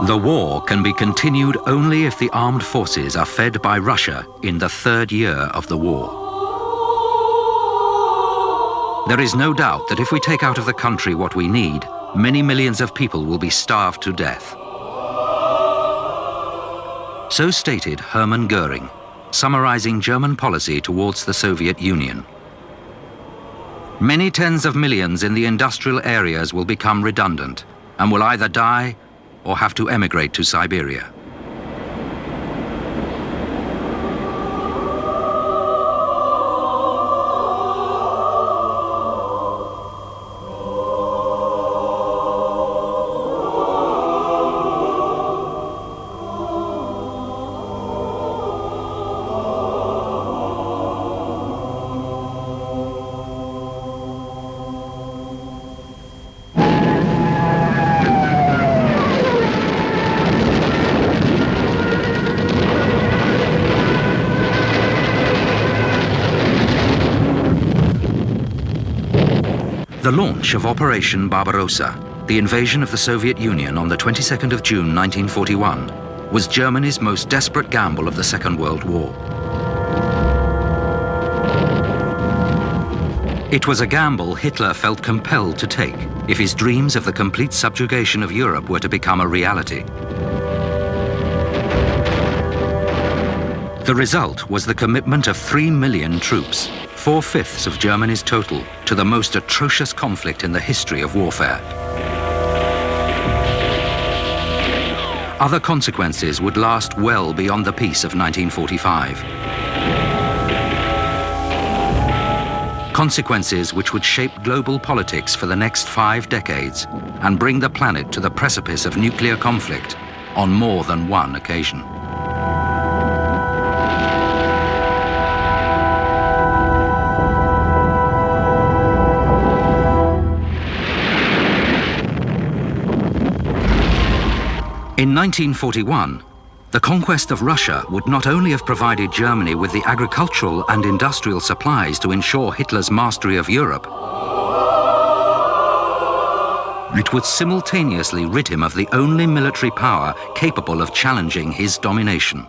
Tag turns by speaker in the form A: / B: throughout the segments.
A: The war can be continued only if the armed forces are fed by Russia in the third year of the war. There is no doubt that if we take out of the country what we need, many millions of people will be starved to death. So stated Hermann Göring, summarizing German policy towards the Soviet Union. Many tens of millions in the industrial areas will become redundant and will either die or have to emigrate to Siberia. The launch of Operation Barbarossa, the invasion of the Soviet Union on the 22nd of June 1941, was Germany's most desperate gamble of the Second World War. It was a gamble Hitler felt compelled to take if his dreams of the complete subjugation of Europe were to become a reality. The result was the commitment of 3 million troops, 4/5 of Germany's total, to the most atrocious conflict in the history of warfare. Other consequences would last well beyond the peace of 1945. Consequences which would shape global politics for the next 5 decades and bring the planet to the precipice of nuclear conflict on more than one occasion. In 1941, the conquest of Russia would not only have provided Germany with the agricultural and industrial supplies to ensure Hitler's mastery of Europe, it would simultaneously rid him of the only military power capable of challenging his domination.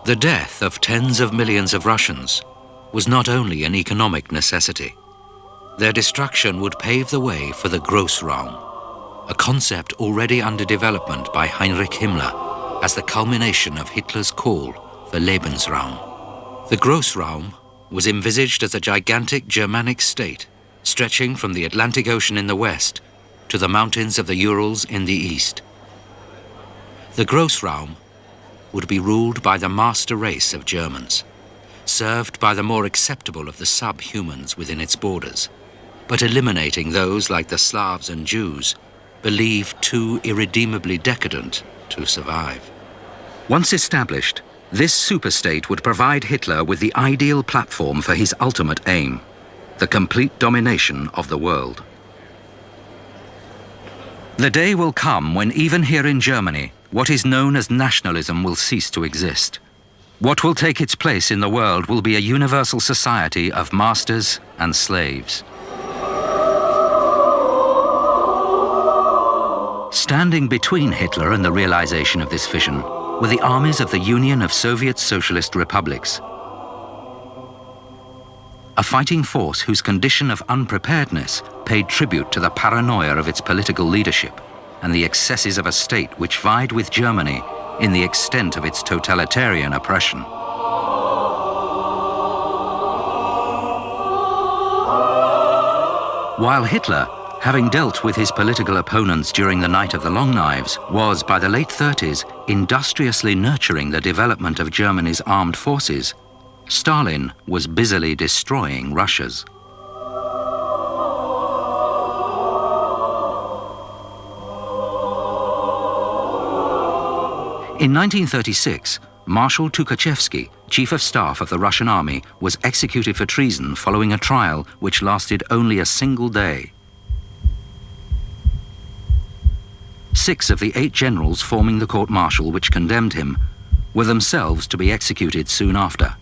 A: The death of tens of millions of Russians was not only an economic necessity. Their destruction would pave the way for the Grossraum, a concept already under development by Heinrich Himmler as the culmination of Hitler's call for Lebensraum. The Grossraum was envisaged as a gigantic Germanic state stretching from the Atlantic Ocean in the west to the mountains of the Urals in the east. The Grossraum would be ruled by the master race of Germans, served by the more acceptable of the subhumans within its borders, but eliminating those like the Slavs and Jews believed too irredeemably decadent to survive. Once established, this superstate would provide Hitler with the ideal platform for his ultimate aim, the complete domination of the world. The day will come when even here in Germany, what is known as nationalism will cease to exist. What will take its place in the world will be a universal society of masters and slaves. Standing between Hitler and the realization of this vision were the armies of the Union of Soviet Socialist Republics, a fighting force whose condition of unpreparedness paid tribute to the paranoia of its political leadership and the excesses of a state which vied with Germany in the extent of its totalitarian oppression. While Hitler, having dealt with his political opponents during the Night of the Long Knives, was by the late 30s industriously nurturing the development of Germany's armed forces, Stalin was busily destroying Russia's. In 1936, Marshal Tukhachevsky, Chief of Staff of the Russian Army, was executed for treason following a trial which lasted only a single day. 6 of the 8 generals forming the court-martial which condemned him were themselves to be executed soon after.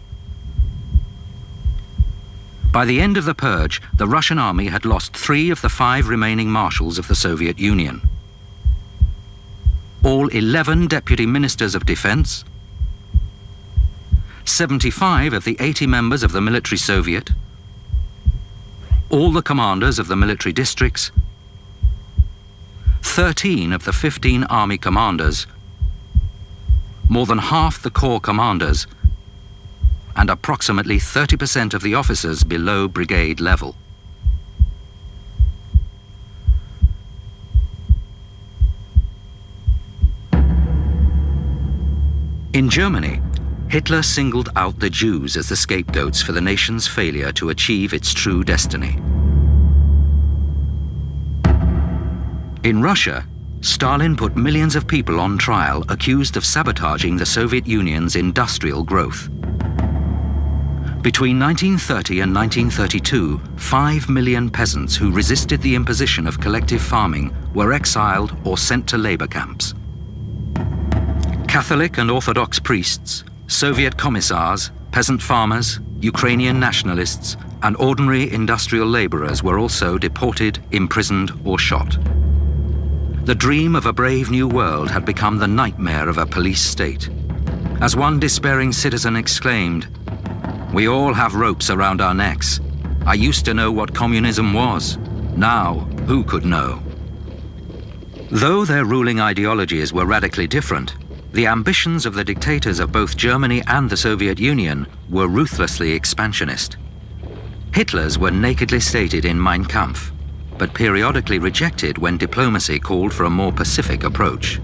A: By the end of the purge, the Russian army had lost 3 of the 5 remaining marshals of the Soviet Union. all 11 deputy ministers of defense, 75 of the 80 members of the military Soviet, all the commanders of the military districts, 13 of the 15 army commanders, more than half the corps commanders, and approximately 30% of the officers below brigade level. In Germany, Hitler singled out the Jews as the scapegoats for the nation's failure to achieve its true destiny. In Russia, Stalin put millions of people on trial accused of sabotaging the Soviet Union's industrial growth. Between 1930 and 1932, 5 million peasants who resisted the imposition of collective farming were exiled or sent to labor camps. Catholic and Orthodox priests, Soviet commissars, peasant farmers, Ukrainian nationalists, and ordinary industrial laborers were also deported, imprisoned, or shot. The dream of a brave new world had become the nightmare of a police state. As one despairing citizen exclaimed, "We all have ropes around our necks. I used to know what communism was. Now, who could know?" Though their ruling ideologies were radically different, the ambitions of the dictators of both Germany and the Soviet Union were ruthlessly expansionist. Hitler's were nakedly stated in Mein Kampf, but periodically rejected when diplomacy called for a more pacific approach.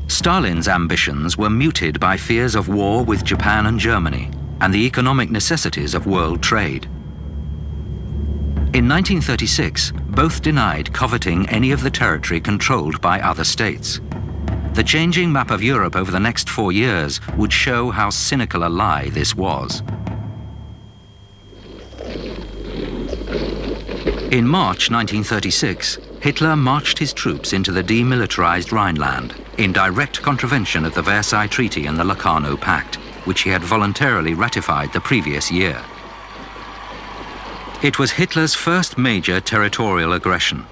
A: Stalin's ambitions were muted by fears of war with Japan and Germany and the economic necessities of world trade. In 1936, both denied coveting any of the territory controlled by other states. The changing map of Europe over the next 4 years would show how cynical a lie this was. In March 1936, Hitler marched his troops into the demilitarized Rhineland in direct contravention of the Versailles Treaty and the Locarno Pact, which he had voluntarily ratified the previous year. It was Hitler's first major territorial aggression.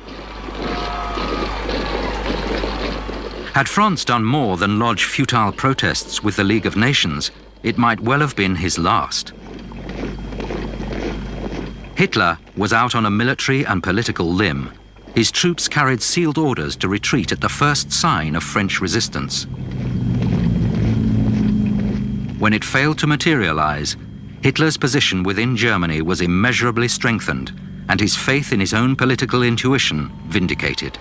A: Had France done more than lodge futile protests with the League of Nations, it might well have been his last. Hitler was out on a military and political limb. His troops carried sealed orders to retreat at the first sign of French resistance. When it failed to materialize, Hitler's position within Germany was immeasurably strengthened and his faith in his own political intuition vindicated.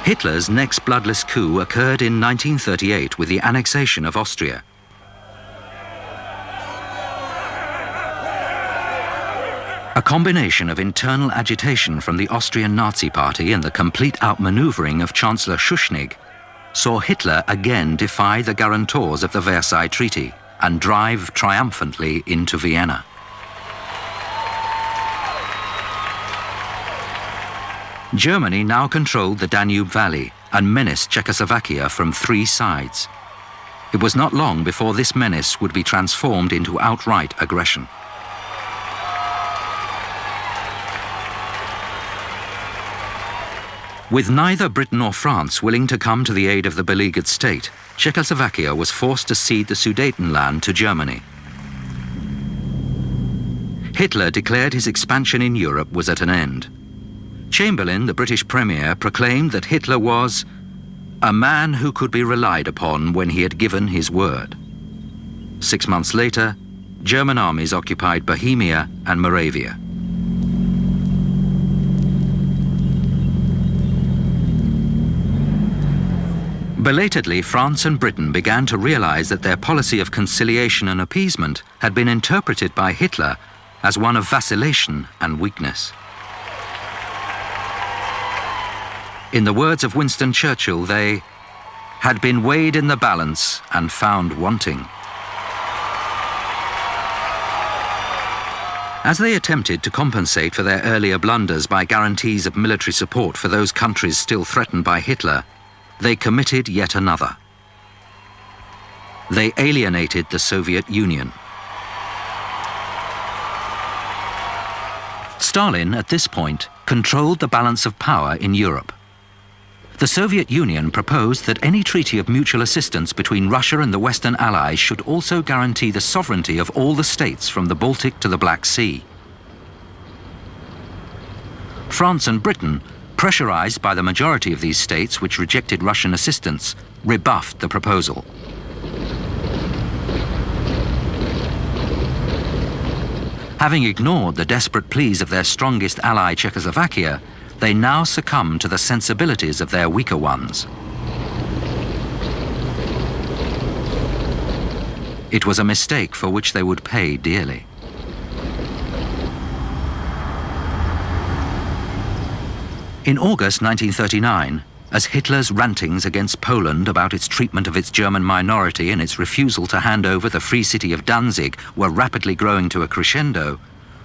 A: Hitler's next bloodless coup occurred in 1938 with the annexation of Austria. A combination of internal agitation from the Austrian Nazi Party and the complete outmaneuvering of Chancellor Schuschnigg saw Hitler again defy the guarantors of the Versailles Treaty and drive triumphantly into Vienna. Germany now controlled the Danube Valley and menaced Czechoslovakia from 3 sides. It was not long before this menace would be transformed into outright aggression. With neither Britain nor France willing to come to the aid of the beleaguered state, Czechoslovakia was forced to cede the Sudetenland to Germany. Hitler declared his expansion in Europe was at an end. Chamberlain, the British Premier, proclaimed that Hitler was a man who could be relied upon when he had given his word. 6 months later, German armies occupied Bohemia and Moravia. Belatedly, France and Britain began to realize that their policy of conciliation and appeasement had been interpreted by Hitler as one of vacillation and weakness. In the words of Winston Churchill, they had been weighed in the balance and found wanting. As they attempted to compensate for their earlier blunders by guarantees of military support for those countries still threatened by Hitler, they committed yet another. They alienated the Soviet Union. Stalin, at this point, controlled the balance of power in Europe. The Soviet Union proposed that any treaty of mutual assistance between Russia and the Western Allies should also guarantee the sovereignty of all the states from the Baltic to the Black Sea. France and Britain, pressurized by the majority of these states which rejected Russian assistance, rebuffed the proposal. Having ignored the desperate pleas of their strongest ally, Czechoslovakia, they now succumb to the sensibilities of their weaker ones. It was a mistake for which they would pay dearly. In August 1939, as Hitler's rantings against Poland about its treatment of its German minority and its refusal to hand over the free city of Danzig were rapidly growing to a crescendo,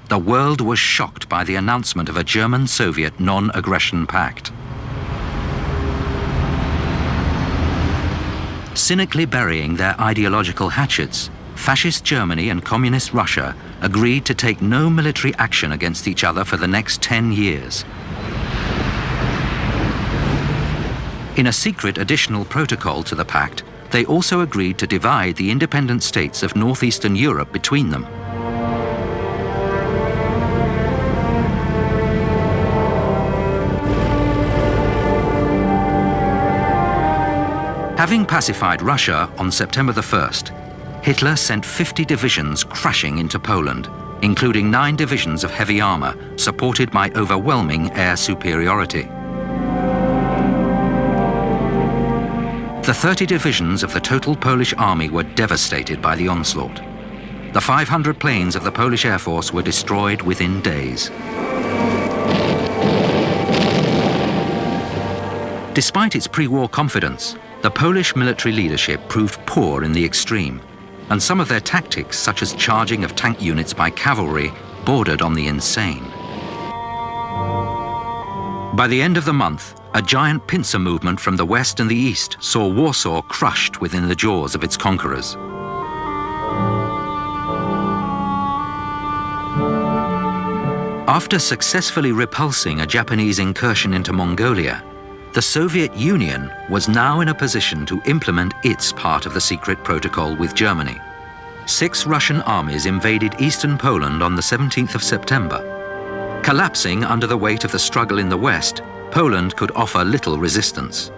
A: the world was shocked by the announcement of a German-Soviet non-aggression pact. Cynically burying their ideological hatchets, Fascist Germany and Communist Russia agreed to take no military action against each other for the next 10 years. In a secret additional protocol to the pact, they also agreed to divide the independent states of northeastern Europe between them. Having pacified Russia on September the 1st, Hitler sent 50 divisions crashing into Poland, including 9 divisions of heavy armor, supported by overwhelming air superiority. The 30 divisions of the total Polish army were devastated by the onslaught. The 500 planes of the Polish Air Force were destroyed within days. Despite its pre-war confidence, the Polish military leadership proved poor in the extreme, and some of their tactics, such as charging of tank units by cavalry, bordered on the insane. By the end of the month, a giant pincer movement from the west and the east saw Warsaw crushed within the jaws of its conquerors. After successfully repulsing a Japanese incursion into Mongolia, the Soviet Union was now in a position to implement its part of the secret protocol with Germany. 6 Russian armies invaded eastern Poland on the 17th of September. Collapsing under the weight of the struggle in the west, Poland could offer little resistance.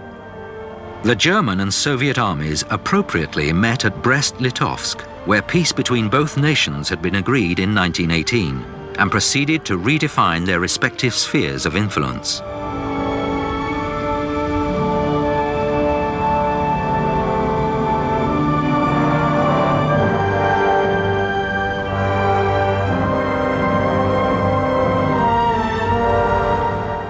A: The German and Soviet armies appropriately met at Brest-Litovsk, where peace between both nations had been agreed in 1918, and proceeded to redefine their respective spheres of influence.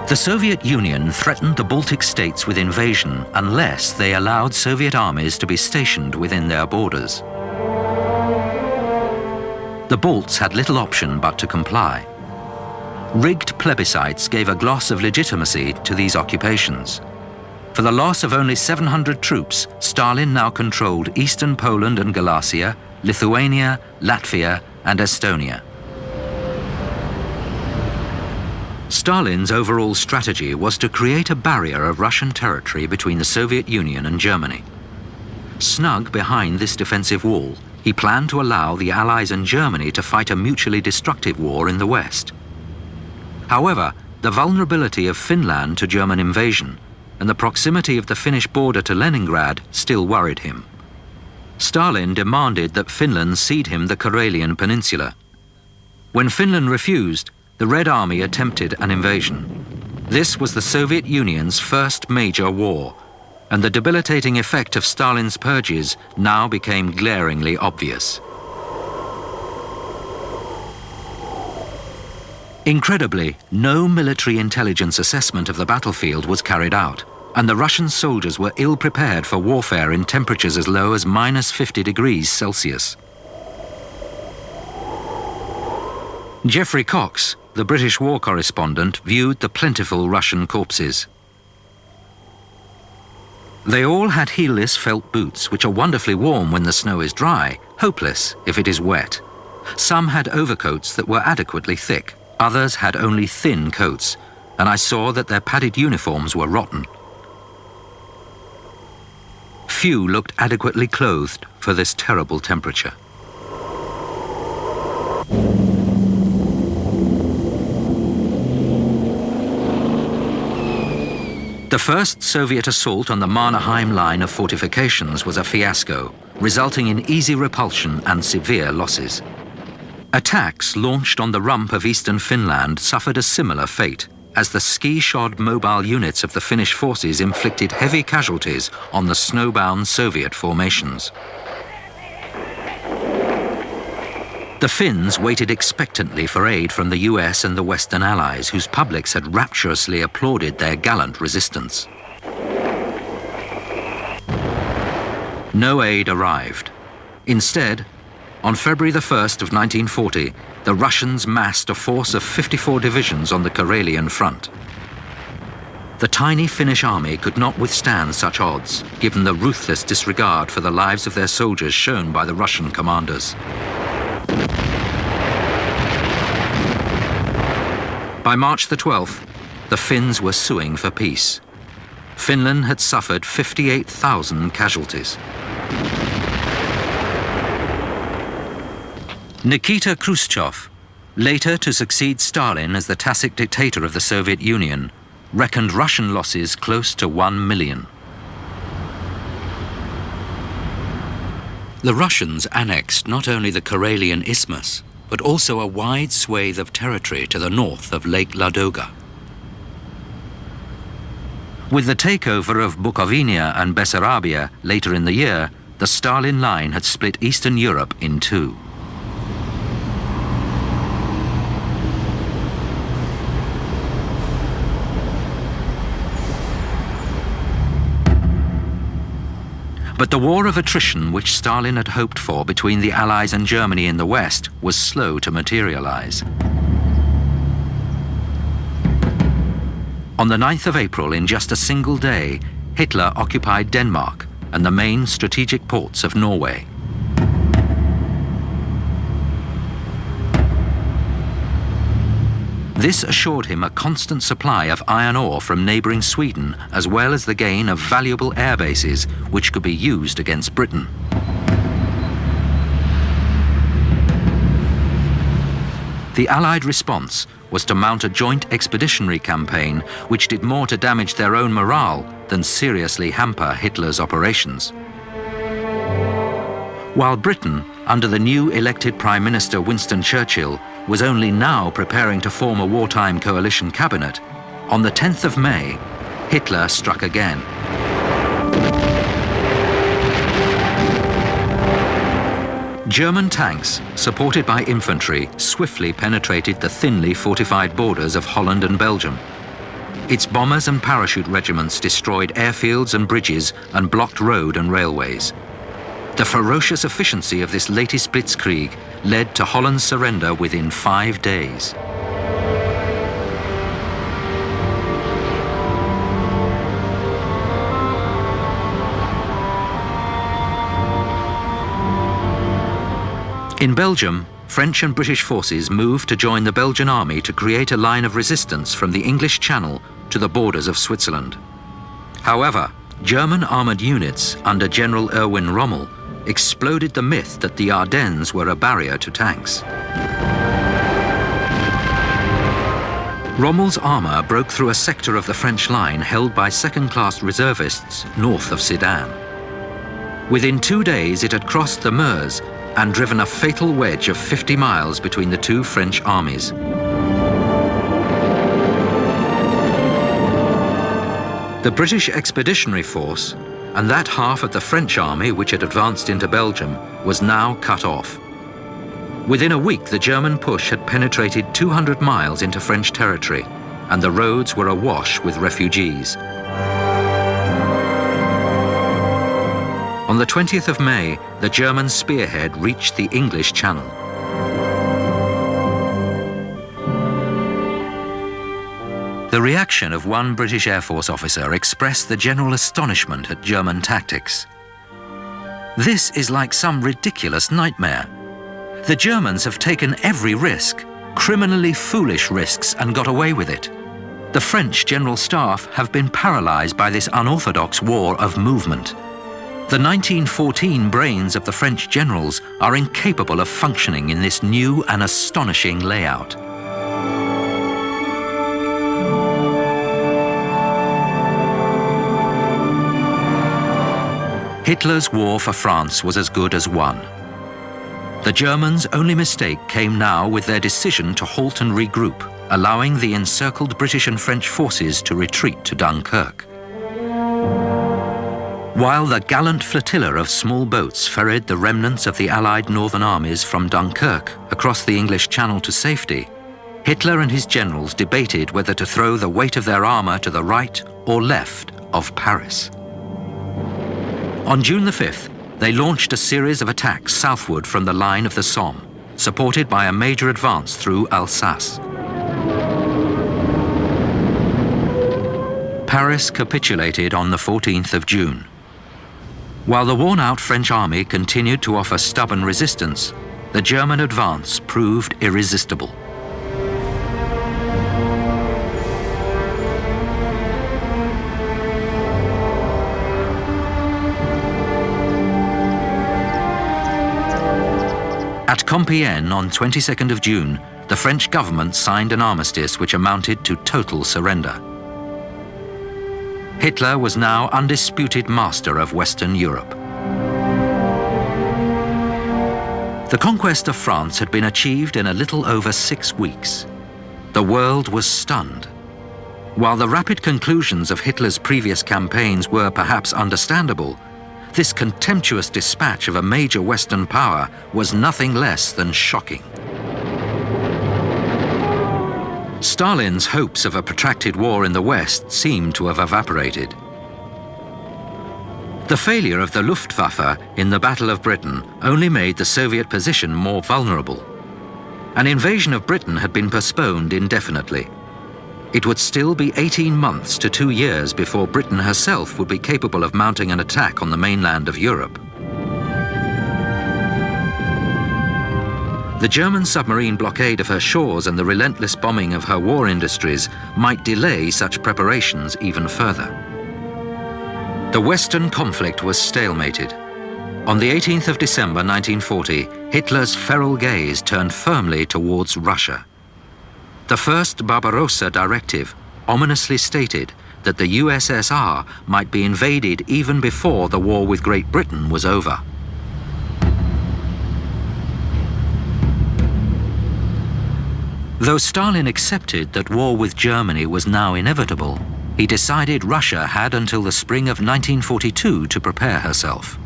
A: The Soviet Union threatened the Baltic states with invasion unless they allowed Soviet armies to be stationed within their borders. The Balts had little option but to comply. Rigged plebiscites gave a gloss of legitimacy to these occupations. For the loss of only 700 troops, Stalin now controlled eastern Poland and Galicia, Lithuania, Latvia, and Estonia. Stalin's overall strategy was to create a barrier of Russian territory between the Soviet Union and Germany. Snug behind this defensive wall, he planned to allow the Allies and Germany to fight a mutually destructive war in the West. However, the vulnerability of Finland to German invasion and the proximity of the Finnish border to Leningrad still worried him. Stalin demanded that Finland cede him the Karelian Peninsula. When Finland refused, the Red Army attempted an invasion. This was the Soviet Union's first major war, and the debilitating effect of Stalin's purges now became glaringly obvious. Incredibly, no military intelligence assessment of the battlefield was carried out, and the Russian soldiers were ill-prepared for warfare in temperatures as low as -50 degrees Celsius. Geoffrey Cox, the British war correspondent, viewed the plentiful Russian corpses. They all had heelless felt boots, which are wonderfully warm when the snow is dry, hopeless if it is wet. Some had overcoats that were adequately thick. Others had only thin coats, and I saw that their padded uniforms were rotten. Few looked adequately clothed for this terrible temperature. The first Soviet assault on the Mannerheim line of fortifications was a fiasco, resulting in easy repulsion and severe losses. Attacks launched on the rump of eastern Finland suffered a similar fate, as the ski-shod mobile units of the Finnish forces inflicted heavy casualties on the snowbound Soviet formations. The Finns waited expectantly for aid from the US and the Western Allies, whose publics had rapturously applauded their gallant resistance. No aid arrived. Instead, on February the 1st of 1940, the Russians massed a force of 54 divisions on the Karelian front. The tiny Finnish army could not withstand such odds, given the ruthless disregard for the lives of their soldiers shown by the Russian commanders. By March the 12th, the Finns were suing for peace. Finland had suffered 58,000 casualties. Nikita Khrushchev, later to succeed Stalin as the tacit dictator of the Soviet Union, reckoned Russian losses close to 1 million. The Russians annexed not only the Karelian Isthmus, but also a wide swathe of territory to the north of Lake Ladoga. With the takeover of Bukovina and Bessarabia later in the year, the Stalin line had split Eastern Europe in two. But the war of attrition which Stalin had hoped for between the Allies and Germany in the West was slow to materialize. On the 9th of April, in just a single day, Hitler occupied Denmark and the main strategic ports of Norway. This assured him a constant supply of iron ore from neighboring Sweden, as well as the gain of valuable air bases which could be used against Britain. The Allied response was to mount a joint expeditionary campaign which did more to damage their own morale than seriously hamper Hitler's operations. While Britain, under the new elected Prime Minister Winston Churchill, was only now preparing to form a wartime coalition cabinet, on the 10th of May, Hitler struck again. German tanks, supported by infantry, swiftly penetrated the thinly fortified borders of Holland and Belgium. Its bombers and parachute regiments destroyed airfields and bridges and blocked road and railways. The ferocious efficiency of this latest blitzkrieg led to Holland's surrender within 5 days. In Belgium, French and British forces moved to join the Belgian army to create a line of resistance from the English Channel to the borders of Switzerland. However, German armored units under General Erwin Rommel exploded the myth that the Ardennes were a barrier to tanks. Rommel's armor broke through a sector of the French line held by second-class reservists north of Sedan. Within 2 days, it had crossed the Meuse and driven a fatal wedge of 50 miles between the two French armies. The British Expeditionary Force, and that half of the French army which had advanced into Belgium, was now cut off. Within a week, the German push had penetrated 200 miles into French territory, and the roads were awash with refugees. On the 20th of May, the German spearhead reached the English Channel. The reaction of one British Air Force officer expressed the general astonishment at German tactics. "This is like some ridiculous nightmare. The Germans have taken every risk, criminally foolish risks, and got away with it. The French General Staff have been paralyzed by this unorthodox war of movement. The 1914 brains of the French generals are incapable of functioning in this new and astonishing layout." Hitler's war for France was as good as won. The Germans' only mistake came now with their decision to halt and regroup, allowing the encircled British and French forces to retreat to Dunkirk. While the gallant flotilla of small boats ferried the remnants of the Allied northern armies from Dunkirk across the English Channel to safety, Hitler and his generals debated whether to throw the weight of their armor to the right or left of Paris. On June the 5th, they launched a series of attacks southward from the line of the Somme, supported by a major advance through Alsace. Paris capitulated on the 14th of June. While the worn-out French army continued to offer stubborn resistance, the German advance proved irresistible. At Compiègne on 22nd of June, the French government signed an armistice which amounted to total surrender. Hitler was now undisputed master of Western Europe. The conquest of France had been achieved in a little over 6 weeks. The world was stunned. While the rapid conclusions of Hitler's previous campaigns were perhaps understandable, this contemptuous dispatch of a major Western power was nothing less than shocking. Stalin's hopes of a protracted war in the West seemed to have evaporated. The failure of the Luftwaffe in the Battle of Britain only made the Soviet position more vulnerable. An invasion of Britain had been postponed indefinitely. It would still be 18 months to 2 years before Britain herself would be capable of mounting an attack on the mainland of Europe. The German submarine blockade of her shores and the relentless bombing of her war industries might delay such preparations even further. The Western conflict was stalemated. On the 18th of December 1940, Hitler's feral gaze turned firmly towards Russia. The first Barbarossa Directive ominously stated that the USSR might be invaded even before the war with Great Britain was over. Though Stalin accepted that war with Germany was now inevitable, he decided Russia had until the spring of 1942 to prepare herself.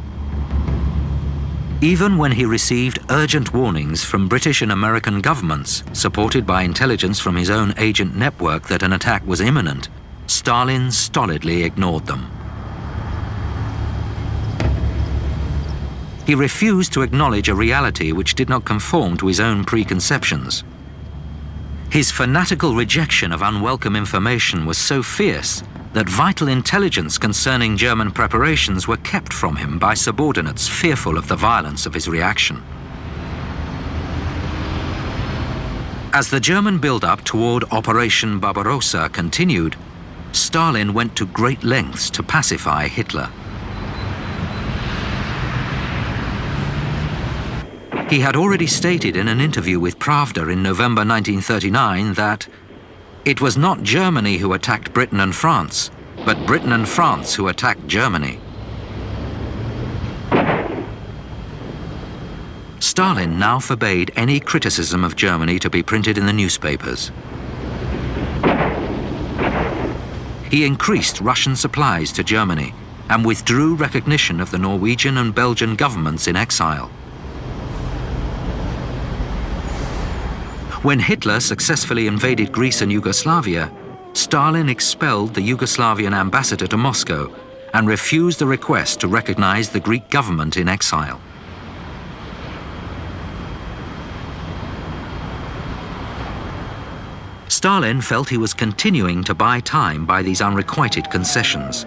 A: Even when he received urgent warnings from British and American governments, supported by intelligence from his own agent network that an attack was imminent, Stalin stolidly ignored them. He refused to acknowledge a reality which did not conform to his own preconceptions. His fanatical rejection of unwelcome information was so fierce that vital intelligence concerning German preparations were kept from him by subordinates fearful of the violence of his reaction. As the German build-up toward Operation Barbarossa continued, Stalin went to great lengths to pacify Hitler. He had already stated in an interview with Pravda in November 1939 that it was not Germany who attacked Britain and France, but Britain and France who attacked Germany. Stalin now forbade any criticism of Germany to be printed in the newspapers. He increased Russian supplies to Germany and withdrew recognition of the Norwegian and Belgian governments in exile. When Hitler successfully invaded Greece and Yugoslavia, Stalin expelled the Yugoslavian ambassador to Moscow and refused the request to recognize the Greek government in exile. Stalin felt he was continuing to buy time by these unrequited concessions,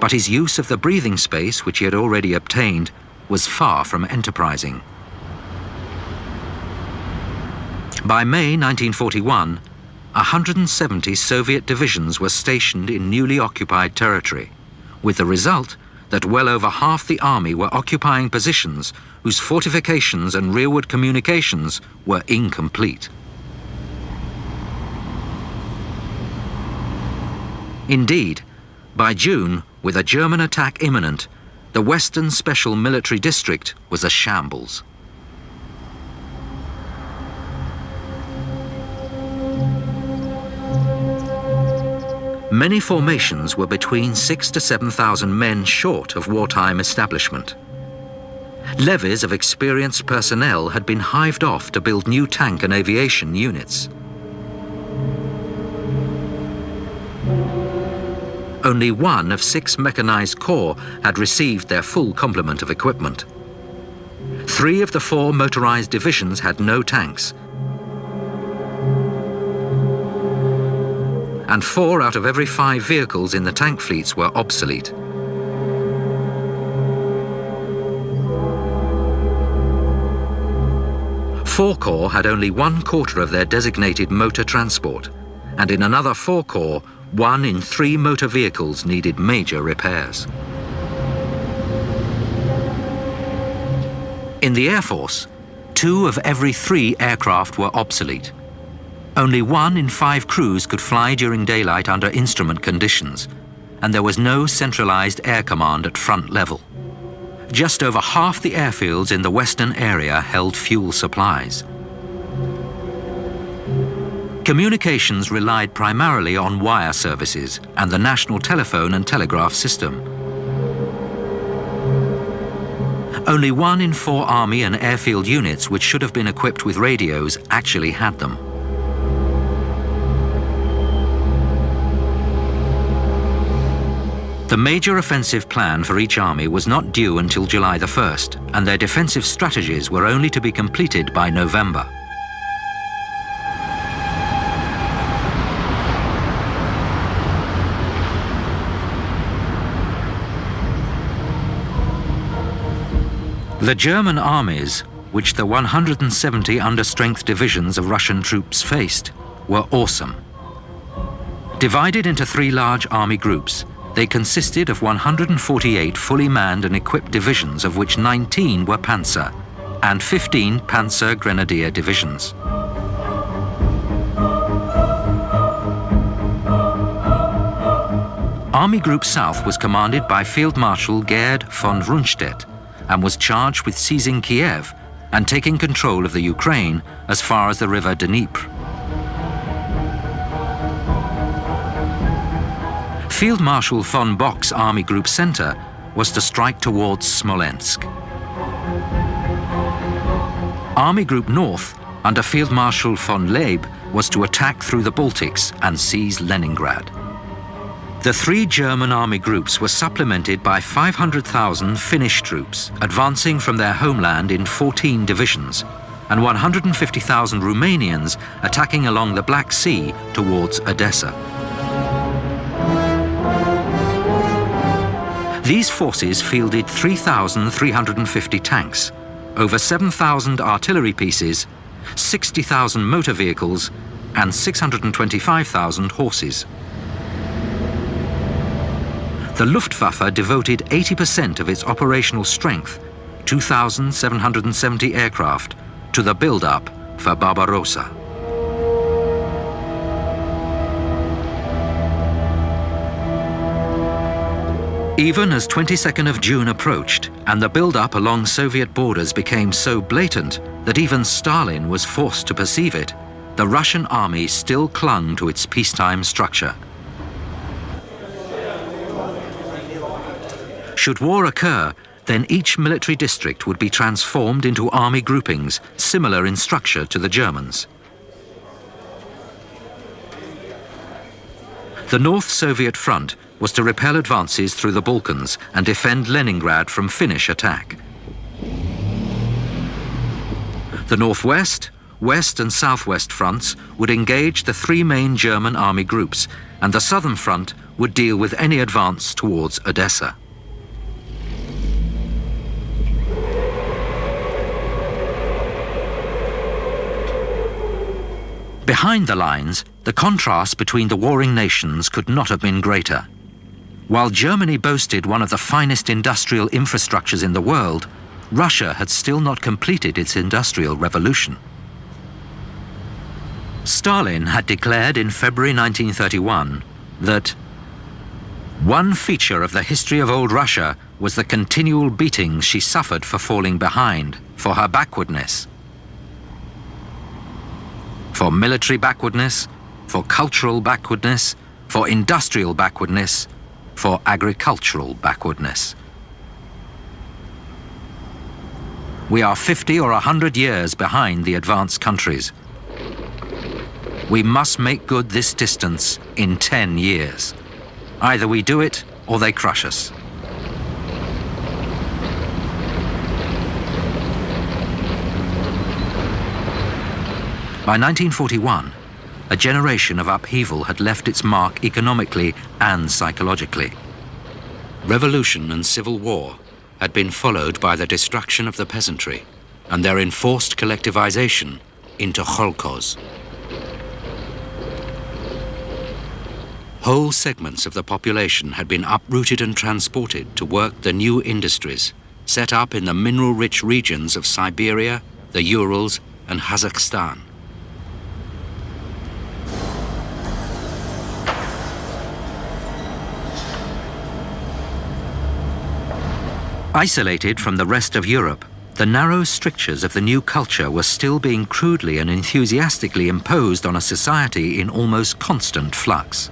A: but his use of the breathing space which he had already obtained was far from enterprising. By May 1941, 170 Soviet divisions were stationed in newly occupied territory, with the result that well over half the army were occupying positions whose fortifications and rearward communications were incomplete. Indeed, by June, with a German attack imminent, the Western Special Military District was a shambles. Many formations were between 6,000 to 7,000 men short of wartime establishment. Levies of experienced personnel had been hived off to build new tank and aviation units. Only one of 6 mechanized corps had received their full complement of equipment. 3 of the 4 motorized divisions had no tanks, and 4 out of every 5 vehicles in the tank fleets were obsolete. Four corps had only 1/4 of their designated motor transport, and in another 4 corps, 1 in 3 motor vehicles needed major repairs. In the Air Force, 2 of every 3 aircraft were obsolete. Only 1 in 5 crews could fly during daylight under instrument conditions, and there was no centralized air command at front level. Just over half the airfields in the western area held fuel supplies. Communications relied primarily on wire services and the national telephone and telegraph system. Only 1 in 4 Army and airfield units which should have been equipped with radios actually had them. The major offensive plan for each army was not due until July the 1st, and their defensive strategies were only to be completed by November. The German armies, which the 170 understrength divisions of Russian troops faced, were awesome. Divided into 3 large army groups, they consisted of 148 fully manned and equipped divisions, of which 19 were Panzer, and 15 Panzer Grenadier divisions. Army Group South was commanded by Field Marshal Gerd von Rundstedt and was charged with seizing Kiev and taking control of the Ukraine as far as the river Dnieper. Field Marshal von Bock's Army Group Center was to strike towards Smolensk. Army Group North, under Field Marshal von Leeb, was to attack through the Baltics and seize Leningrad. The 3 German army groups were supplemented by 500,000 Finnish troops advancing from their homeland in 14 divisions, and 150,000 Romanians attacking along the Black Sea towards Odessa. These forces fielded 3,350 tanks, over 7,000 artillery pieces, 60,000 motor vehicles, and 625,000 horses. The Luftwaffe devoted 80% of its operational strength, 2,770 aircraft, to the build-up for Barbarossa. Even as 22nd of June approached and the build-up along Soviet borders became so blatant that even Stalin was forced to perceive it, the Russian army still clung to its peacetime structure. Should war occur, then each military district would be transformed into army groupings similar in structure to the Germans. The North Soviet front was to repel advances through the Balkans and defend Leningrad from Finnish attack. The Northwest West and Southwest fronts would engage the three main German army groups, and the Southern Front would deal with any advance towards Odessa. Behind the lines, the contrast between the warring nations could not have been greater. While Germany boasted one of the finest industrial infrastructures in the world, Russia had still not completed its industrial revolution. Stalin had declared in February 1931 that one feature of the history of old Russia was the continual beatings she suffered for falling behind, for her backwardness. For military backwardness, for cultural backwardness, for industrial backwardness, for agricultural backwardness. We are 50 or 100 years behind the advanced countries. We must make good this distance in 10 years. Either we do it or they crush us. By 1941, a generation of upheaval had left its mark economically and psychologically. Revolution and civil war had been followed by the destruction of the peasantry and their enforced collectivization into kolkhoz. Whole segments of the population had been uprooted and transported to work the new industries set up in the mineral-rich regions of Siberia, the Urals, and Kazakhstan. Isolated from the rest of Europe, the narrow strictures of the new culture were still being crudely and enthusiastically imposed on a society in almost constant flux.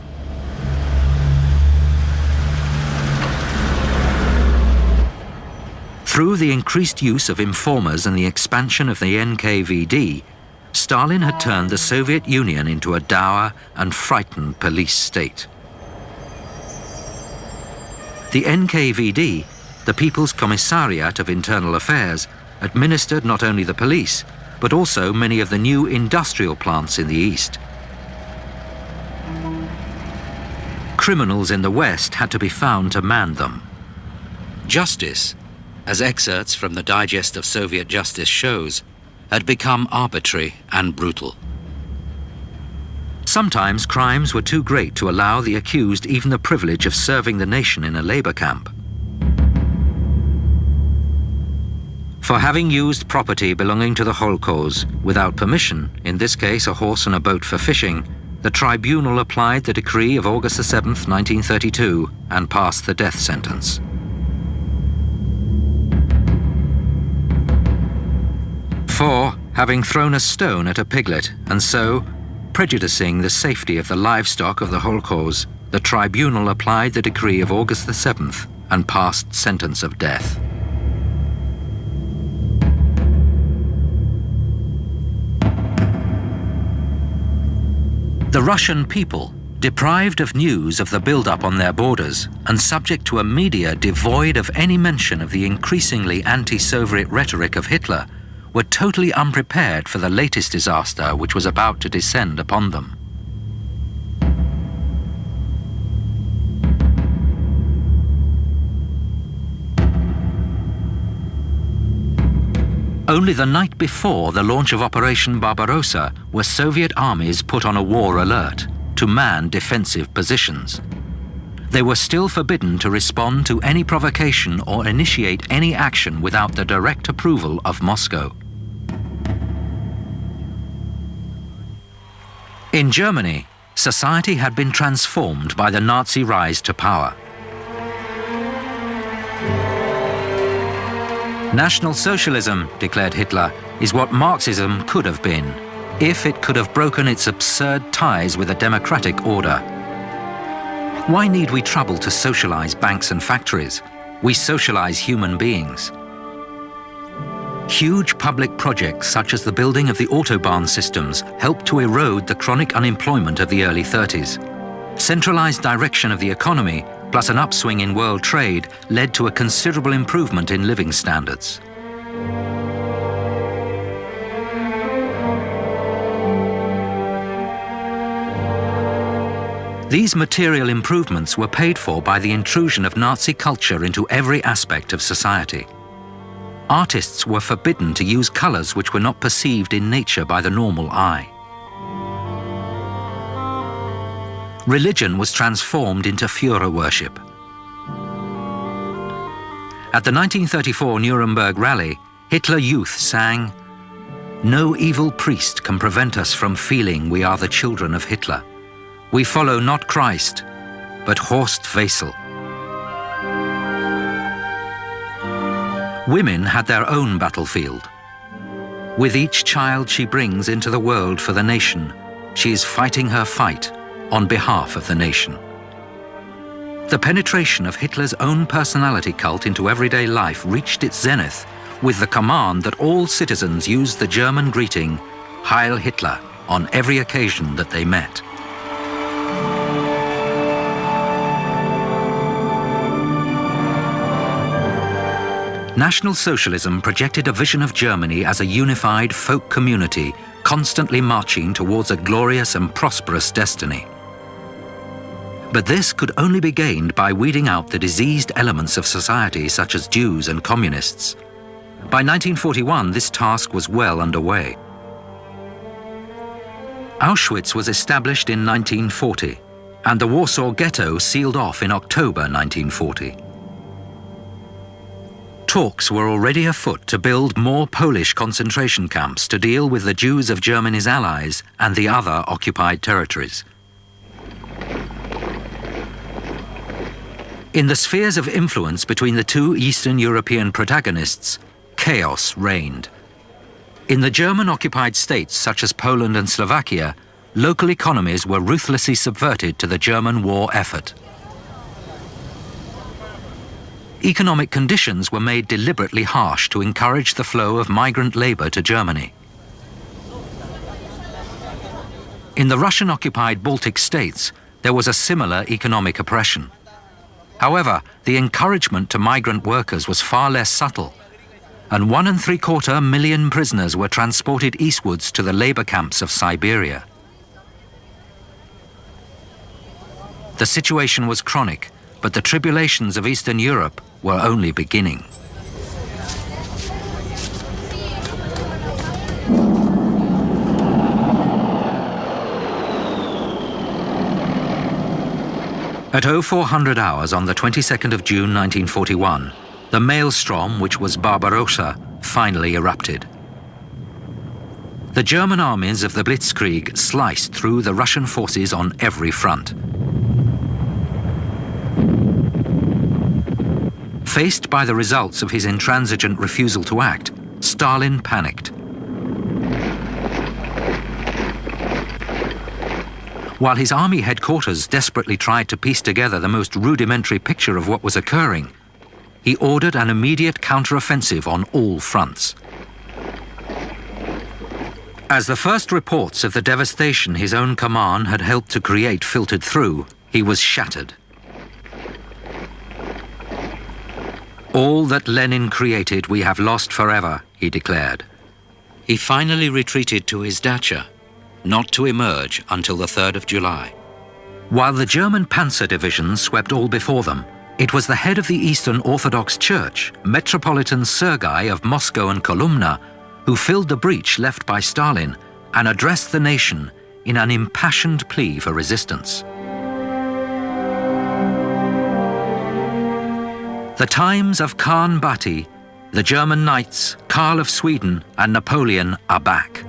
A: Through the increased use of informers and the expansion of the NKVD, Stalin had turned the Soviet Union into a dour and frightened police state. The NKVD, the People's Commissariat of Internal Affairs, administered not only the police, but also many of the new industrial plants in the East. Criminals in the West had to be found to man them. Justice, as excerpts from the Digest of Soviet Justice shows, had become arbitrary and brutal. Sometimes crimes were too great to allow the accused even the privilege of serving the nation in a labor camp. For having used property belonging to the kolkhoz without permission, in this case a horse and a boat for fishing, the tribunal applied the decree of August 7, 1932, and passed the death sentence. For having thrown a stone at a piglet and so prejudicing the safety of the livestock of the kolkhoz, the tribunal applied the decree of August 7th and passed sentence of death. The Russian people, deprived of news of the build-up on their borders and subject to a media devoid of any mention of the increasingly anti-Soviet rhetoric of Hitler, were totally unprepared for the latest disaster which was about to descend upon them. Only the night before the launch of Operation Barbarossa were Soviet armies put on a war alert to man defensive positions. They were still forbidden to respond to any provocation or initiate any action without the direct approval of Moscow. In Germany, society had been transformed by the Nazi rise to power. National Socialism, declared Hitler, is what Marxism could have been, if it could have broken its absurd ties with a democratic order. Why need we trouble to socialize banks and factories? We socialize human beings. Huge public projects such as the building of the Autobahn systems helped to erode the chronic unemployment of the early 30s. Centralized direction of the economy, plus an upswing in world trade, led to a considerable improvement in living standards. These material improvements were paid for by the intrusion of Nazi culture into every aspect of society. Artists were forbidden to use colors which were not perceived in nature by the normal eye. Religion was transformed into Führer worship. At the 1934 Nuremberg rally, Hitler Youth sang, "No evil priest can prevent us from feeling we are the children of Hitler. We follow not Christ, but Horst Wessel." Women had their own battlefield. With each child she brings into the world for the nation, she is fighting her fight on behalf of the nation. The penetration of Hitler's own personality cult into everyday life reached its zenith with the command that all citizens use the German greeting, Heil Hitler, on every occasion that they met. National Socialism projected a vision of Germany as a unified folk community constantly marching towards a glorious and prosperous destiny. But this could only be gained by weeding out the diseased elements of society such as Jews and communists. By 1941, this task was well underway. Auschwitz was established in 1940, and the Warsaw Ghetto sealed off in October 1940. Talks were already afoot to build more Polish concentration camps to deal with the Jews of Germany's allies and the other occupied territories. In the spheres of influence between the two Eastern European protagonists, chaos reigned. In the German-occupied states such as Poland and Slovakia, local economies were ruthlessly subverted to the German war effort. Economic conditions were made deliberately harsh to encourage the flow of migrant labor to Germany. In the Russian-occupied Baltic states, there was a similar economic oppression. However, the encouragement to migrant workers was far less subtle, and 1.75 million prisoners were transported eastwards to the labor camps of Siberia. The situation was chronic, but the tribulations of Eastern Europe were only beginning. At 0400 hours on the 22nd of June 1941, the maelstrom, which was Barbarossa, finally erupted. The German armies of the Blitzkrieg sliced through the Russian forces on every front. Faced by the results of his intransigent refusal to act, Stalin panicked. While his army headquarters desperately tried to piece together the most rudimentary picture of what was occurring, he ordered an immediate counteroffensive on all fronts. As the first reports of the devastation his own command had helped to create filtered through, he was shattered. "All that Lenin created we have lost forever," he declared. He finally retreated to his dacha, not to emerge until the 3rd of July. While the German panzer divisions swept all before them, it was the head of the Eastern Orthodox Church, Metropolitan Sergei of Moscow and Kolumna, who filled the breach left by Stalin and addressed the nation in an impassioned plea for resistance. The times of Khan Bati, the German knights, Karl of Sweden and Napoleon are back.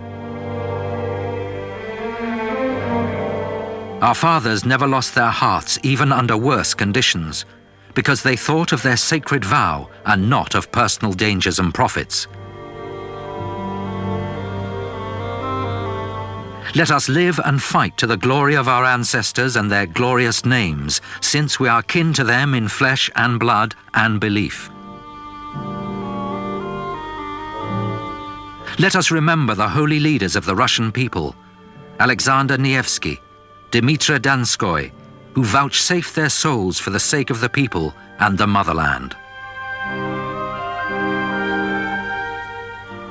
A: Our fathers never lost their hearts even under worse conditions, because they thought of their sacred vow and not of personal dangers and profits. Let us live and fight to the glory of our ancestors and their glorious names, since we are kin to them in flesh and blood and belief. Let us remember the holy leaders of the Russian people, Alexander Nevsky, Dmitry Donskoy, who vouchsafed their souls for the sake of the people and the motherland.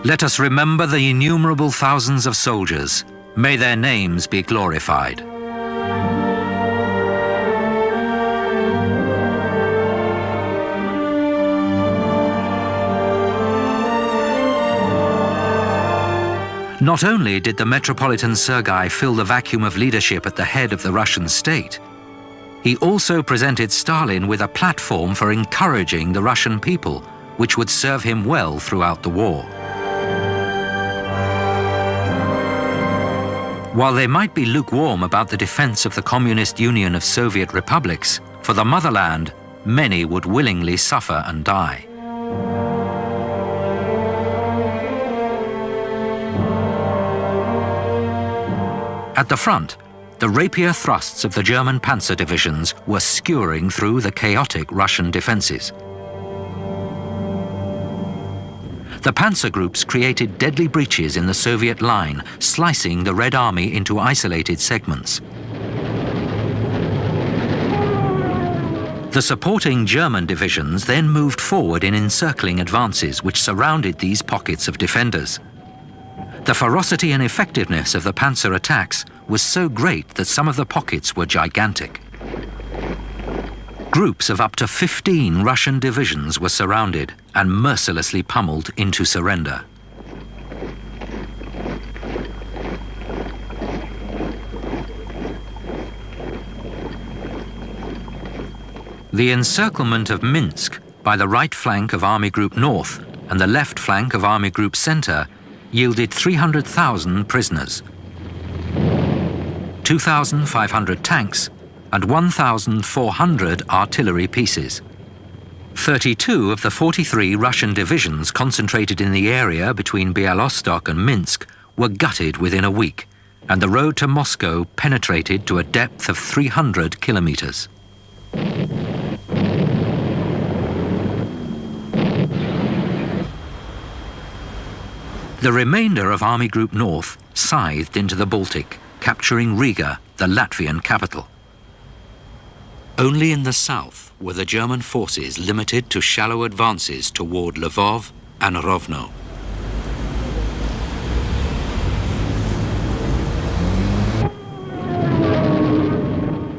A: Let us remember the innumerable thousands of soldiers. May their names be glorified. Not only did the Metropolitan Sergei fill the vacuum of leadership at the head of the Russian state, he also presented Stalin with a platform for encouraging the Russian people, which would serve him well throughout the war. While they might be lukewarm about the defense of the Communist Union of Soviet republics, for the motherland, many would willingly suffer and die. At the front, the rapier thrusts of the German panzer divisions were skewering through the chaotic Russian defenses. The panzer groups created deadly breaches in the Soviet line, slicing the Red Army into isolated segments. The supporting German divisions then moved forward in encircling advances which surrounded these pockets of defenders. The ferocity and effectiveness of the panzer attacks was so great that some of the pockets were gigantic. Groups of up to 15 Russian divisions were surrounded and mercilessly pummeled into surrender. The encirclement of Minsk by the right flank of Army Group North and the left flank of Army Group Center yielded 300,000 prisoners, 2,500 tanks and 1,400 artillery pieces. 32 of the 43 Russian divisions concentrated in the area between Bialystok and Minsk were gutted within a week, and the road to Moscow penetrated to a depth of 300 kilometers. The remainder of Army Group North scythed into the Baltic, capturing Riga, the Latvian capital. Only in the south were the German forces limited to shallow advances toward Lvov and Rovno.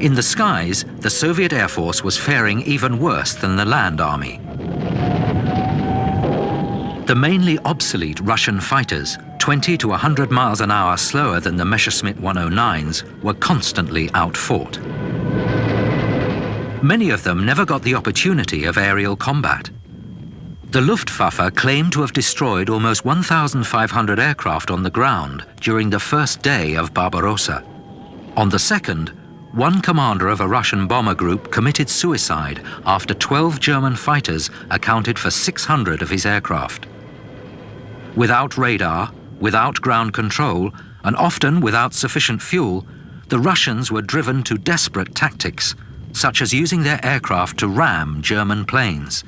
A: In the skies, the Soviet Air Force was faring even worse than the land army. The mainly obsolete Russian fighters, 20 to 100 miles an hour slower than the Messerschmitt 109s, were constantly outfought. Many of them never got the opportunity of aerial combat. The Luftwaffe claimed to have destroyed almost 1,500 aircraft on the ground during the first day of Barbarossa. On the second, one commander of a Russian bomber group committed suicide after 12 German fighters accounted for 600 of his aircraft. Without radar, without ground control, and often without sufficient fuel, the Russians were driven to desperate tactics, such as using their aircraft to ram German planes.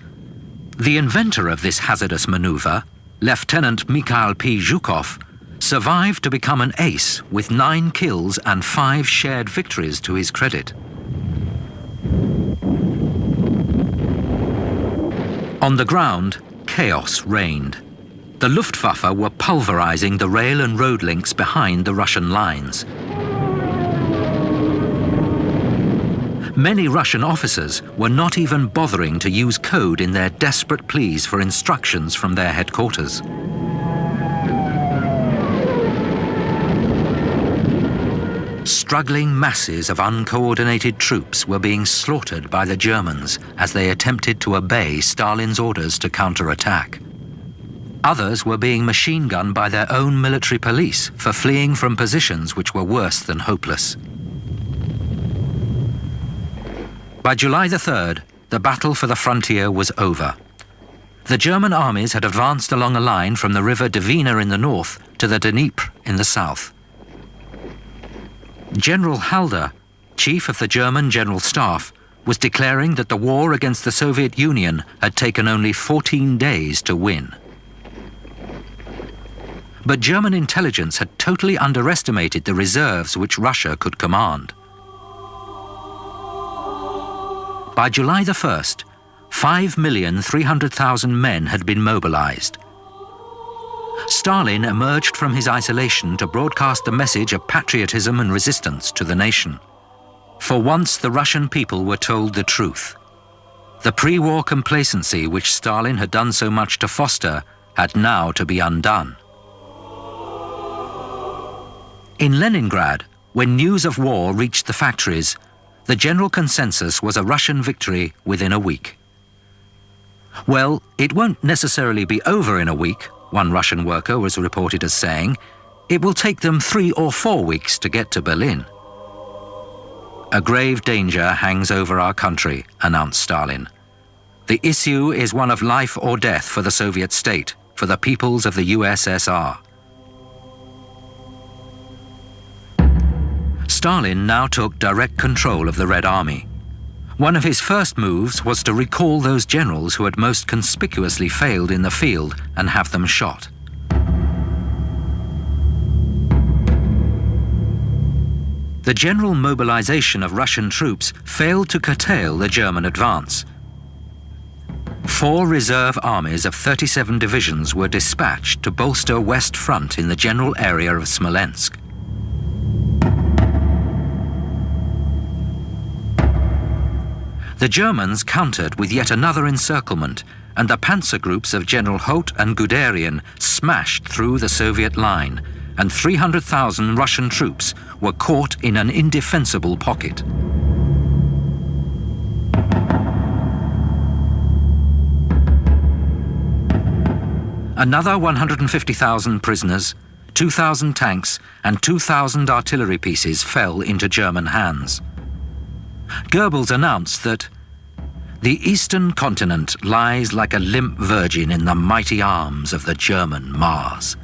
A: The inventor of this hazardous maneuver, Lieutenant Mikhail P. Zhukov, survived to become an ace with 9 kills and 5 shared victories to his credit. On the ground, chaos reigned. The Luftwaffe were pulverizing the rail and road links behind the Russian lines. Many Russian officers were not even bothering to use code in their desperate pleas for instructions from their headquarters. Struggling masses of uncoordinated troops were being slaughtered by the Germans as they attempted to obey Stalin's orders to counterattack. Others were being machine gunned by their own military police for fleeing from positions which were worse than hopeless. By July the 3rd, the battle for the frontier was over. The German armies had advanced along a line from the river Dvina in the north to the Dnieper in the south. General Halder, chief of the German General Staff, was declaring that the war against the Soviet Union had taken only 14 days to win. But German intelligence had totally underestimated the reserves which Russia could command. By July the 1st, 5,300,000 men had been mobilized. Stalin emerged from his isolation to broadcast the message of patriotism and resistance to the nation. For once, the Russian people were told the truth. The pre-war complacency which Stalin had done so much to foster had now to be undone. In Leningrad, when news of war reached the factories, the general consensus was a Russian victory within a week. Well, it won't necessarily be over in a week, one Russian worker was reported as saying. It will take them 3 or 4 weeks to get to Berlin. A grave danger hangs over our country, announced Stalin. The issue is one of life or death for the Soviet state, for the peoples of the USSR. Stalin now took direct control of the Red Army. One of his first moves was to recall those generals who had most conspicuously failed in the field and have them shot. The general mobilization of Russian troops failed to curtail the German advance. 4 reserve armies of 37 divisions were dispatched to bolster West Front in the general area of Smolensk. The Germans countered with yet another encirclement, and the panzer groups of General Hoth and Guderian smashed through the Soviet line, and 300,000 Russian troops were caught in an indefensible pocket. Another 150,000 prisoners, 2,000 tanks, and 2,000 artillery pieces fell into German hands. Goebbels announced that the eastern continent lies like a limp virgin in the mighty arms of the German Mars.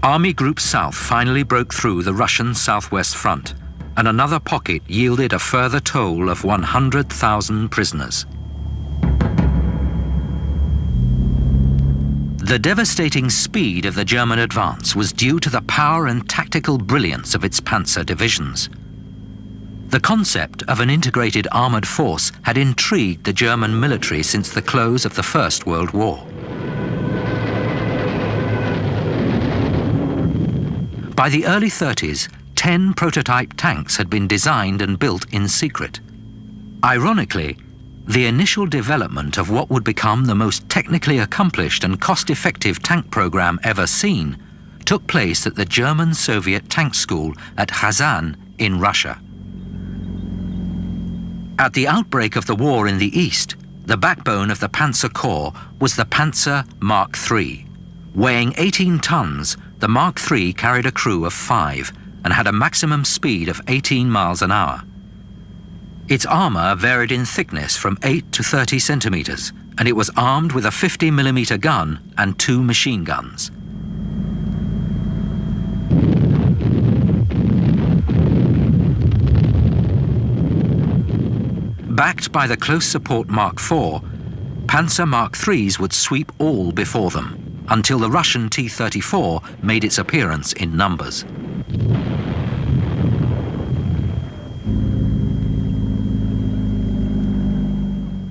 A: Army Group South finally broke through the Russian southwest front, and another pocket yielded a further toll of 100,000 prisoners. The devastating speed of the German advance was due to the power and tactical brilliance of its panzer divisions. The concept of an integrated armoured force had intrigued the German military since the close of the First World War. By the early 30s, 10 prototype tanks had been designed and built in secret. Ironically, the initial development of what would become the most technically accomplished and cost-effective tank program ever seen took place at the German-Soviet tank school at Kazan in Russia. At the outbreak of the war in the East, the backbone of the Panzer Corps was the Panzer Mark III. Weighing 18 tons, the Mark III carried a crew of 5 and had a maximum speed of 18 miles an hour. Its armour varied in thickness from 8 to 30 centimetres, and it was armed with a 50mm gun and 2 machine guns. Backed by the close support Mark IV, Panzer Mark IIIs would sweep all before them, until the Russian T-34 made its appearance in numbers.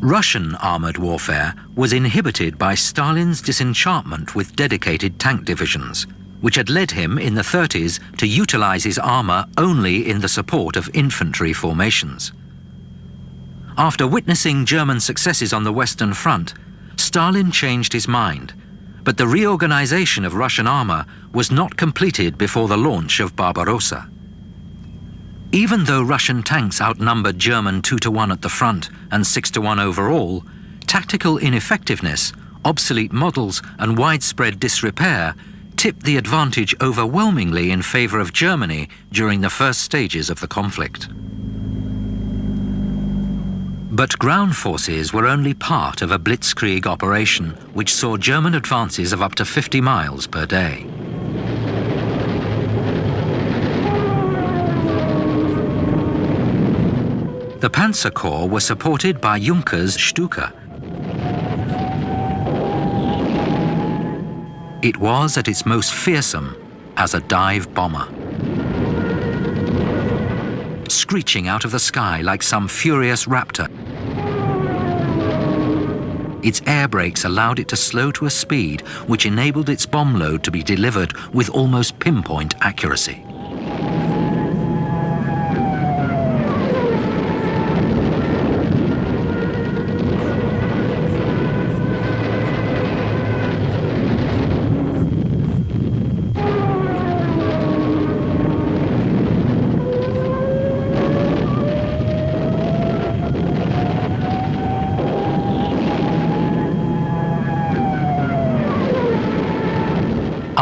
A: Russian armoured warfare was inhibited by Stalin's disenchantment with dedicated tank divisions, which had led him in the 30s to utilise his armour only in the support of infantry formations. After witnessing German successes on the Western Front, Stalin changed his mind, but the reorganization of Russian armor was not completed before the launch of Barbarossa. Even though Russian tanks outnumbered German 2-to-1 at the front and 6-to-1 overall, tactical ineffectiveness, obsolete models, and widespread disrepair tipped the advantage overwhelmingly in favor of Germany during the first stages of the conflict. But ground forces were only part of a blitzkrieg operation which saw German advances of up to 50 miles per day. The Panzer Corps were supported by Junkers Stuka. It was at its most fearsome as a dive bomber. Screeching out of the sky like some furious raptor, its air brakes allowed it to slow to a speed which enabled its bomb load to be delivered with almost pinpoint accuracy.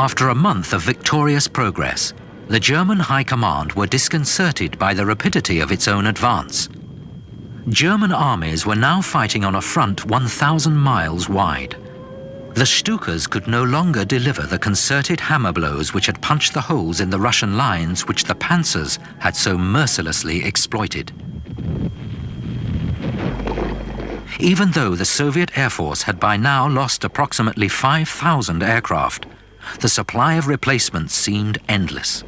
A: After a month of victorious progress, the German High Command were disconcerted by the rapidity of its own advance. German armies were now fighting on a front 1,000 miles wide. The Stukas could no longer deliver the concerted hammer blows which had punched the holes in the Russian lines which the panzers had so mercilessly exploited. Even though the Soviet Air Force had by now lost approximately 5,000 aircraft, the supply of replacements seemed endless.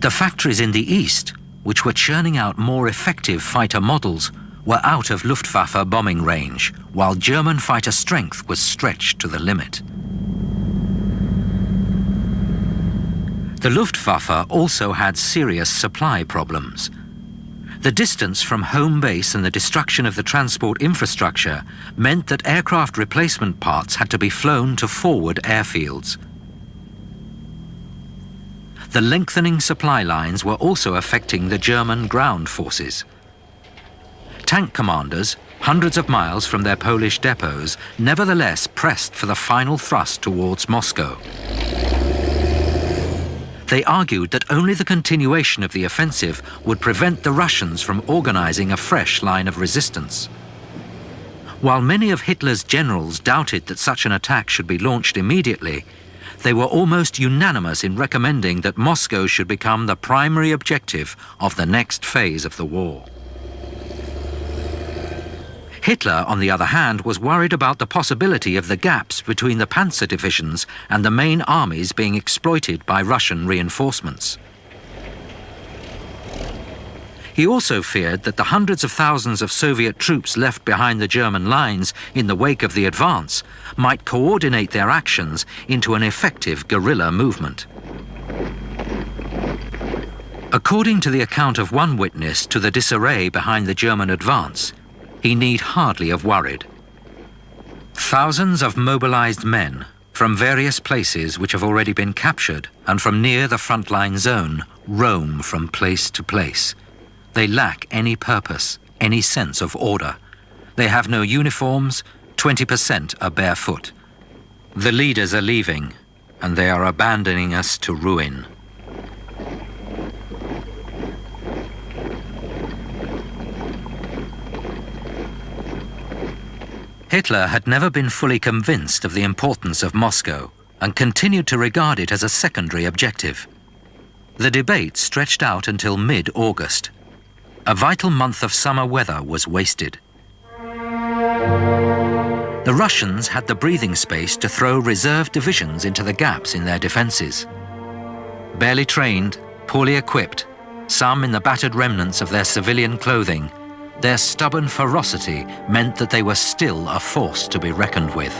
A: The factories in the east, which were churning out more effective fighter models, were out of Luftwaffe bombing range, while German fighter strength was stretched to the limit. The Luftwaffe also had serious supply problems. The distance from home base and the destruction of the transport infrastructure meant that aircraft replacement parts had to be flown to forward airfields. The lengthening supply lines were also affecting the German ground forces. Tank commanders, hundreds of miles from their Polish depots, nevertheless pressed for the final thrust towards Moscow. They argued that only the continuation of the offensive would prevent the Russians from organizing a fresh line of resistance. While many of Hitler's generals doubted that such an attack should be launched immediately, they were almost unanimous in recommending that Moscow should become the primary objective of the next phase of the war. Hitler, on the other hand, was worried about the possibility of the gaps between the panzer divisions and the main armies being exploited by Russian reinforcements. He also feared that the hundreds of thousands of Soviet troops left behind the German lines in the wake of the advance might coordinate their actions into an effective guerrilla movement. According to the account of one witness to the disarray behind the German advance, he need hardly have worried. Thousands of mobilized men from various places which have already been captured and from near the frontline zone roam from place to place. They lack any purpose, any sense of order. They have no uniforms, 20% are barefoot. The leaders are leaving, and they are abandoning us to ruin. Hitler had never been fully convinced of the importance of Moscow and continued to regard it as a secondary objective. The debate stretched out until mid-August. A vital month of summer weather was wasted. The Russians had the breathing space to throw reserve divisions into the gaps in their defenses. Barely trained, poorly equipped, some in the battered remnants of their civilian clothing, their stubborn ferocity meant that they were still a force to be reckoned with.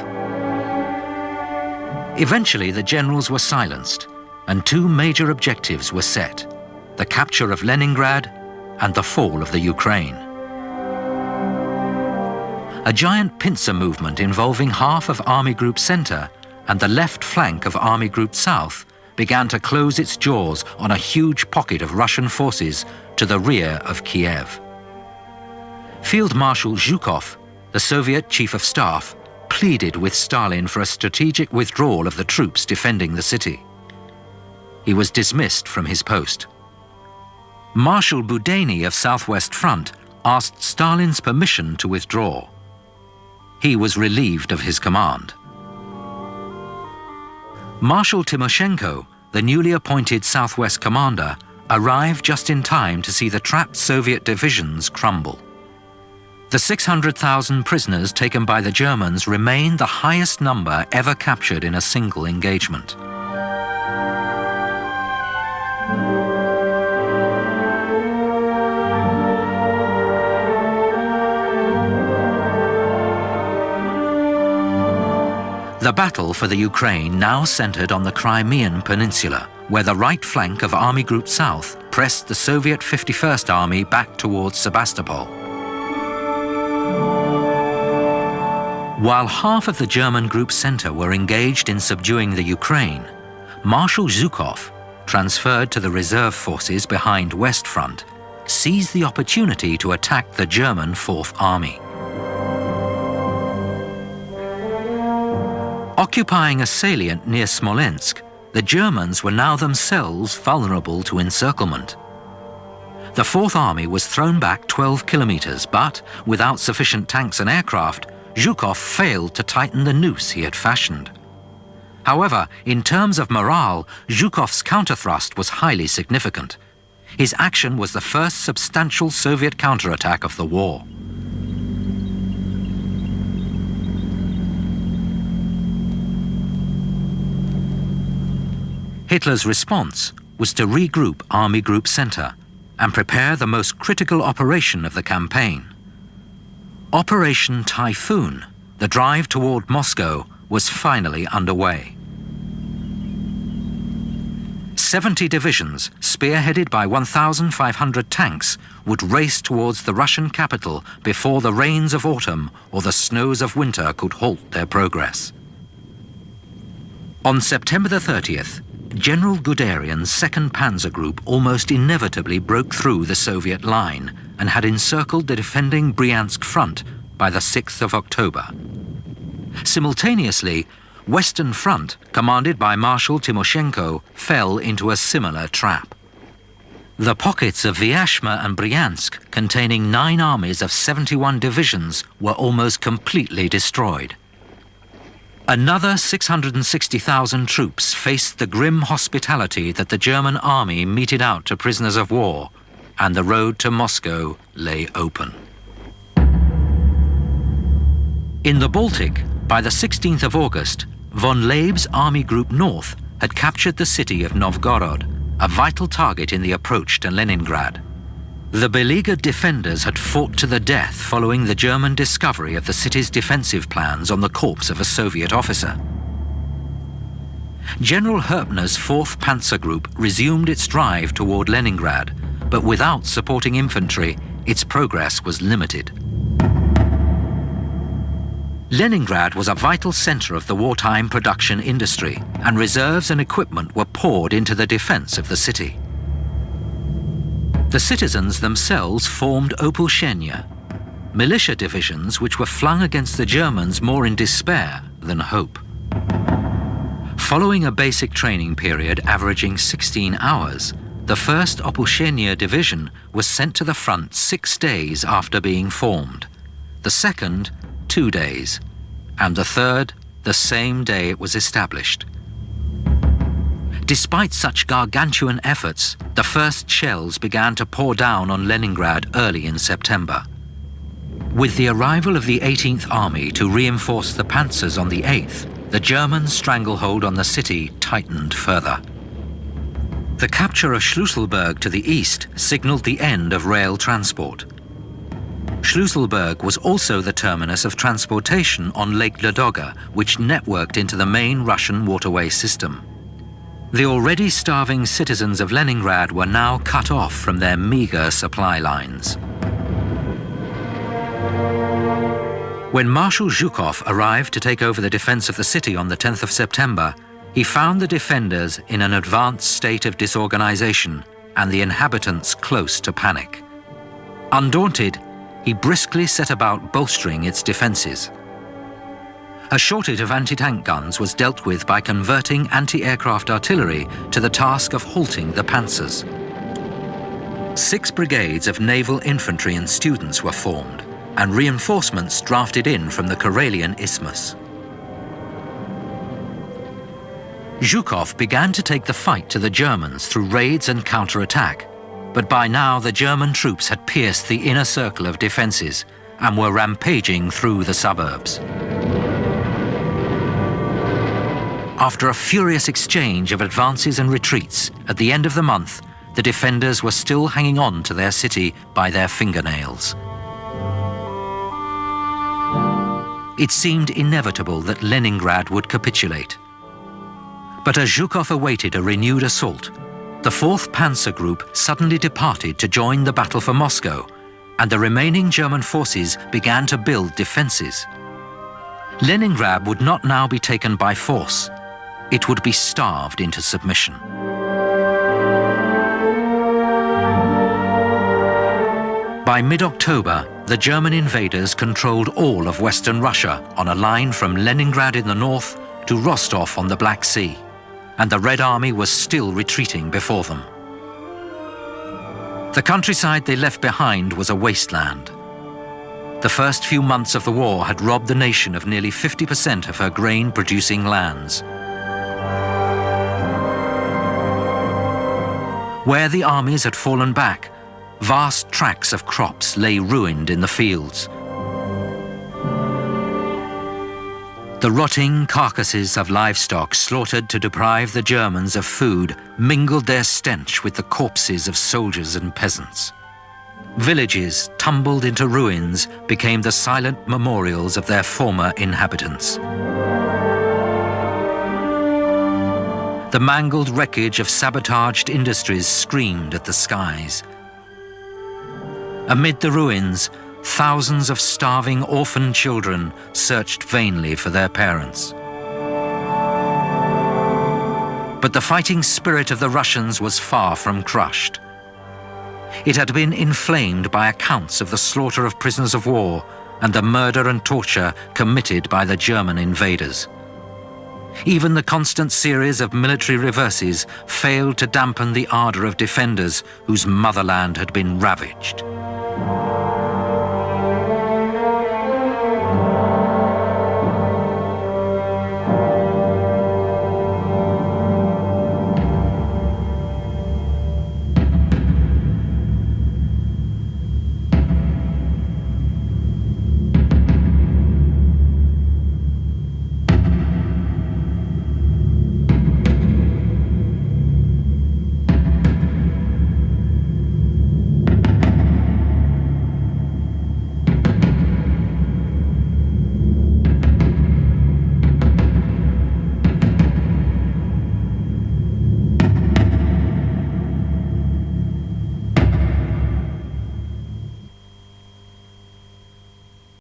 A: Eventually, the generals were silenced, and two major objectives were set: the capture of Leningrad and the fall of the Ukraine. A giant pincer movement involving half of Army Group Center and the left flank of Army Group South began to close its jaws on a huge pocket of Russian forces to the rear of Kiev. Field Marshal Zhukov, the Soviet Chief of Staff, pleaded with Stalin for a strategic withdrawal of the troops defending the city. He was dismissed from his post. Marshal Budyonny of Southwest Front asked Stalin's permission to withdraw. He was relieved of his command. Marshal Timoshenko, the newly appointed Southwest commander, arrived just in time to see the trapped Soviet divisions crumble. The 600,000 prisoners taken by the Germans remain the highest number ever captured in a single engagement. The battle for the Ukraine now centered on the Crimean Peninsula, where the right flank of Army Group South pressed the Soviet 51st Army back towards Sebastopol. While half of the German Group Center were engaged in subduing the Ukraine, Marshal Zhukov, transferred to the reserve forces behind West Front, seized the opportunity to attack the German Fourth Army. Occupying a salient near Smolensk, the Germans were now themselves vulnerable to encirclement. The Fourth Army was thrown back 12 kilometers, but without sufficient tanks and aircraft, Zhukov failed to tighten the noose he had fashioned. However, in terms of morale, Zhukov's counterthrust was highly significant. His action was the first substantial Soviet counterattack of the war. Hitler's response was to regroup Army Group Center and prepare the most critical operation of the campaign. Operation Typhoon, the drive toward Moscow, was finally underway. 70 divisions, spearheaded by 1,500 tanks, would race towards the Russian capital before the rains of autumn or the snows of winter could halt their progress. On September the 30th, General Guderian's 2nd Panzer Group almost inevitably broke through the Soviet line and had encircled the defending Bryansk front by the 6th of October. Simultaneously, Western Front, commanded by Marshal Timoshenko, fell into a similar trap. The pockets of Vyazma and Bryansk, containing 9 armies of 71 divisions, were almost completely destroyed. Another 660,000 troops faced the grim hospitality that the German army meted out to prisoners of war, and the road to Moscow lay open. In the Baltic, by the 16th of August, von Leeb's Army Group North had captured the city of Novgorod, a vital target in the approach to Leningrad. The beleaguered defenders had fought to the death following the German discovery of the city's defensive plans on the corpse of a Soviet officer. General Herpner's 4th Panzer Group resumed its drive toward Leningrad, but without supporting infantry, its progress was limited. Leningrad was a vital center of the wartime production industry, and reserves and equipment were poured into the defense of the city. The citizens themselves formed Opolchenia, militia divisions which were flung against the Germans more in despair than hope. Following a basic training period averaging 16 hours, the 1st Opolchenia Division was sent to the front 6 days after being formed, the 2nd 2 days, and the 3rd the same day it was established. Despite such gargantuan efforts, the first shells began to pour down on Leningrad early in September. With the arrival of the 18th Army to reinforce the panzers on the 8th, the German stranglehold on the city tightened further. The capture of Schlüsselburg to the east signaled the end of rail transport. Schlüsselburg was also the terminus of transportation on Lake Ladoga, which networked into the main Russian waterway system. The already starving citizens of Leningrad were now cut off from their meager supply lines. When Marshal Zhukov arrived to take over the defense of the city on the 10th of September, he found the defenders in an advanced state of disorganization and the inhabitants close to panic. Undaunted, he briskly set about bolstering its defenses. A shortage of anti-tank guns was dealt with by converting anti-aircraft artillery to the task of halting the panzers. 6 brigades of naval infantry and students were formed, and reinforcements drafted in from the Karelian Isthmus. Zhukov began to take the fight to the Germans through raids and counterattack, but by now the German troops had pierced the inner circle of defenses and were rampaging through the suburbs. After a furious exchange of advances and retreats, at the end of the month, the defenders were still hanging on to their city by their fingernails. It seemed inevitable that Leningrad would capitulate. But as Zhukov awaited a renewed assault, the 4th Panzer Group suddenly departed to join the battle for Moscow, and the remaining German forces began to build defenses. Leningrad would not now be taken by force. It would be starved into submission. By mid-October, the German invaders controlled all of Western Russia on a line from Leningrad in the north to Rostov on the Black Sea, and the Red Army was still retreating before them. The countryside they left behind was a wasteland. The first few months of the war had robbed the nation of nearly 50% of her grain-producing lands. Where the armies had fallen back, vast tracts of crops lay ruined in the fields. The rotting carcasses of livestock slaughtered to deprive the Germans of food mingled their stench with the corpses of soldiers and peasants. Villages tumbled into ruins became the silent memorials of their former inhabitants. The mangled wreckage of sabotaged industries screamed at the skies. Amid the ruins, thousands of starving orphan children searched vainly for their parents. But the fighting spirit of the Russians was far from crushed. It had been inflamed by accounts of the slaughter of prisoners of war and the murder and torture committed by the German invaders. Even the constant series of military reverses failed to dampen the ardor of defenders whose motherland had been ravaged.